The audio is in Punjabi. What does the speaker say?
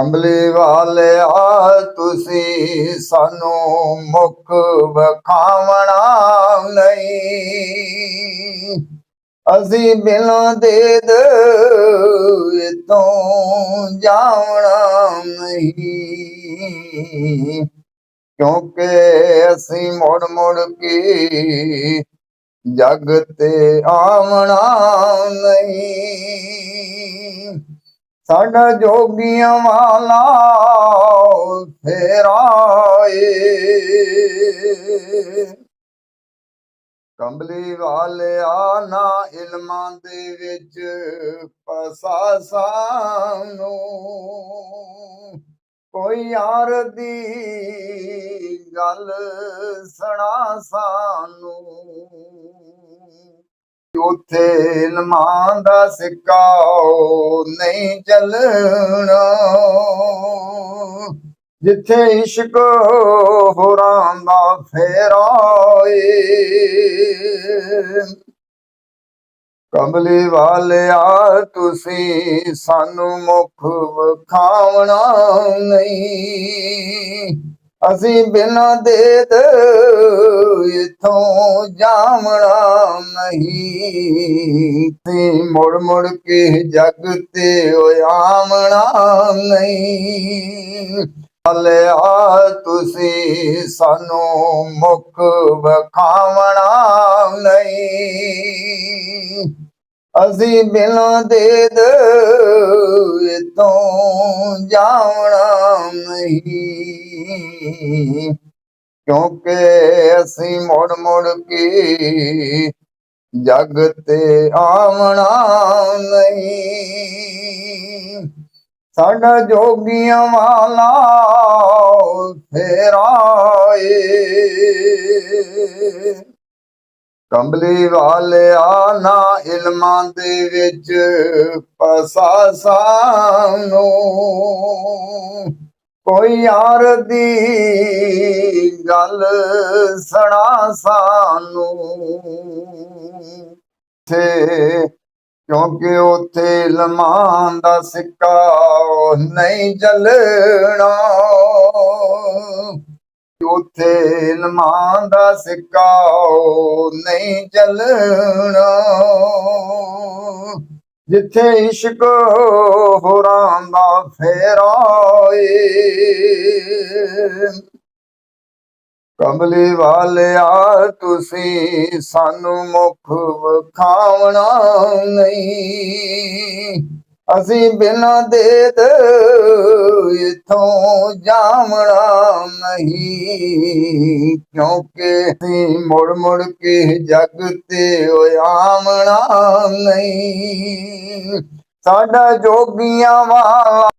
ਕੰਬਲੀ ਵਾਲਿਆ ਤੁਸੀਂ ਸਾਨੂੰ ਮੁਖ ਵਿਖਾਵਣਾ ਨਹੀਂ। ਅਸੀਂ ਬਿਨਾਂ ਦੇਦ ਇਤੋਂ ਜਾਵਣਾ ਨਹੀਂ। ਕਿਉਂਕਿ ਅਸੀਂ ਮੁੜ ਮੁੜ ਕੇ ਜਗ ਤੇ ਆਵਣਾ ਨਹੀਂ। ਸਾਡਾ ਜੋਗੀਆਂ ਵਾਲਾ ਫੇਰਾ ਏ। ਕੰਬਲੀ ਵਾਲਿਆ ਨਾ ਇਲਮਾਂ ਦੇ ਵਿੱਚ ਫਸਾ ਸਾਨੂੰ। ਕੋਈ ਯਾਰ ਦੀ ਗੱਲ ਸੁਣਾ ਸਾਨੂੰ। ਉੱਥੇ ਇਲਮਾਂ ਦਾ ਸਿੱਕਾ ਨਹੀਂ ਚੱਲਣਾ, ਜਿੱਥੇ ਇਸ਼ਕ ਹੋਰਾਂ ਦਾ ਫੇਰਾ ਏ। ਕੰਬਲੀ ਵਾਲਿਆ ਤੁਸੀਂ ਸਾਨੂੰ ਮੁਖ ਵਿਖਾਵਣਾ ਨਹੀਂ। ਅਸੀਂ ਬਿਨਾਂ ਦੇਦ ਇਥੋਂ ਜਾਵਣਾ ਨਹੀਂ। ਤੇ ਮੁੜ ਮੁੜ ਕੇ ਜਗ ਤੇ ਆਵਣਾ ਨਹੀਂ। ਵਾਲਿਆ ਤੁਸੀਂ ਸਾਨੂੰ ਮੁਖ ਵਿਖਾਵਣਾ ਨਹੀਂ। ਅਸੀਂ ਬਿਨਾਂ ਦੇਦ ਇਤੋਂ ਜਾਵਣਾ ਨਹੀਂ। ਕਿਉਂਕਿ ਅਸੀਂ ਮੁੜ ਮੁੜ ਕੇ ਜਗ ਤੇ ਆਵਣਾ ਨਹੀਂ। ਸਾਡਾ ਜੋਗੀਆਂ ਵਾਲਾ ਫੇਰਾ ਏ। ਕੰਬਲੀ ਵਾਲਿਆ ਨਾ ਇਲਮਾਂ ਦੇ ਵਿੱਚ ਫਸਾ ਸਾਨੂੰ। ਕੋਈ ਯਾਰ ਦੀ ਗੱਲ ਸੁਣਾ ਸਾਨੂੰ। ਕਿਉਂਕਿ ਉੱਥੇ ਇਲਮਾਂ ਦਾ ਸਿੱਕਾ ਨਹੀਂ ਚੱਲਣਾ। ਉੱਥੇ ਇਲਮਾਂ ਦਾ ਸਿੱਕਾ ਨਹੀਂ ਚੱਲਣਾ, ਜਿੱਥੇ ਇਸ਼ਕ ਹੋਰਾਂ ਦਾ ਫੇਰਾ ਏ। ਕੰਬਲੀ ਵਾਲਿਆ ਤੁਸੀਂ ਸਾਨੂੰ ਮੁਖ ਵਿਖਾਵਣਾ ਨਹੀਂ। ਅਸੀਂ ਬਿਨਾਂ ਦੇਦ ਇਥੋਂ ਜਾਵਣਾ ਨਹੀਂ। ਕਿਉਂਕਿ ਅਸੀਂ ਮੁੜ ਮੁੜ ਕੇ ਜਗ ਤੇ ਆਵਣਾ ਨਹੀਂ। ਸਾਡਾ ਜੋਗੀਆਂ ਵਾਲਾ